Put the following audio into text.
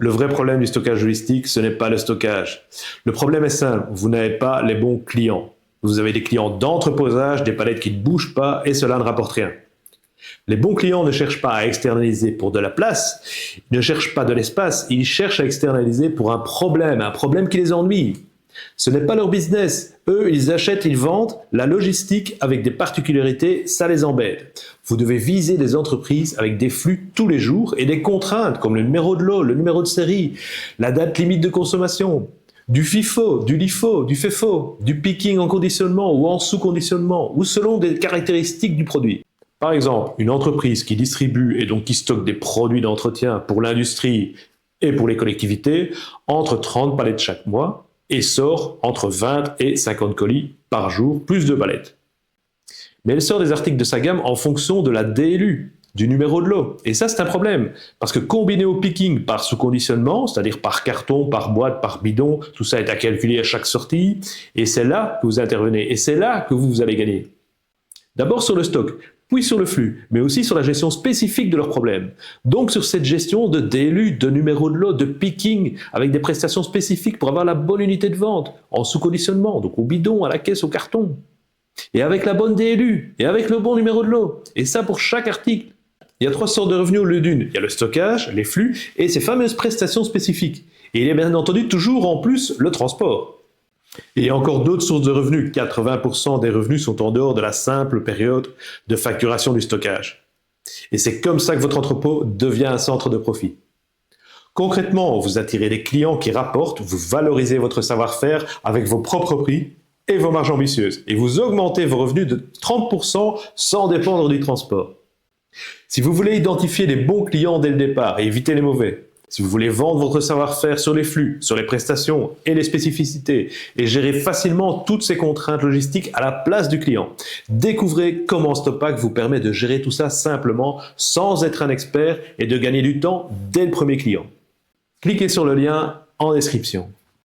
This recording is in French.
Le vrai problème du stockage logistique, ce n'est pas le stockage. Le problème est simple, vous n'avez pas les bons clients. Vous avez des clients d'entreposage, des palettes qui ne bougent pas et cela ne rapporte rien. Les bons clients ne cherchent pas à externaliser pour de la place, ils ne cherchent pas de l'espace, ils cherchent à externaliser pour un problème qui les ennuie. Ce n'est pas leur business. Eux, ils achètent, ils vendent. La logistique avec des particularités, ça les embête. Vous devez viser des entreprises avec des flux tous les jours et des contraintes comme le numéro de lot, le numéro de série, la date limite de consommation, du FIFO, du LIFO, du FEFO, du picking en conditionnement ou en sous-conditionnement ou selon des caractéristiques du produit. Par exemple, une entreprise qui distribue et donc qui stocke des produits d'entretien pour l'industrie et pour les collectivités entre 30 palettes chaque mois et sort entre 20 et 50 colis par jour, plus de palettes. Mais elle sort des articles de sa gamme en fonction de la DLU, du numéro de lot. Et ça, c'est un problème, parce que combiné au picking par sous-conditionnement, c'est-à-dire par carton, par boîte, par bidon, tout ça est à calculer à chaque sortie, et c'est là que vous intervenez, et c'est là que vous allez gagner. D'abord sur le stock, puis sur le flux, mais aussi sur la gestion spécifique de leurs problèmes. Donc sur cette gestion de DLU, de numéro de lot, de picking, avec des prestations spécifiques pour avoir la bonne unité de vente, en sous-conditionnement, donc au bidon, à la caisse, au carton. Et avec la bonne DLU, et avec le bon numéro de lot. Et ça pour chaque article. Il y a 3 sortes de revenus au lieu d'une. Il y a le stockage, les flux, et ces fameuses prestations spécifiques. Et il y a bien entendu toujours en plus le transport. Et il y a encore d'autres sources de revenus. 80% des revenus sont en dehors de la simple période de facturation du stockage. Et c'est comme ça que votre entrepôt devient un centre de profit. Concrètement, vous attirez des clients qui rapportent, vous valorisez votre savoir-faire avec vos propres prix et vos marges ambitieuses. Et vous augmentez vos revenus de 30% sans dépendre du transport. Si vous voulez identifier les bons clients dès le départ et éviter les mauvais, si vous voulez vendre votre savoir-faire sur les flux, sur les prestations et les spécificités et gérer facilement toutes ces contraintes logistiques à la place du client, découvrez comment Stopack vous permet de gérer tout ça simplement sans être un expert et de gagner du temps dès le premier client. Cliquez sur le lien en description.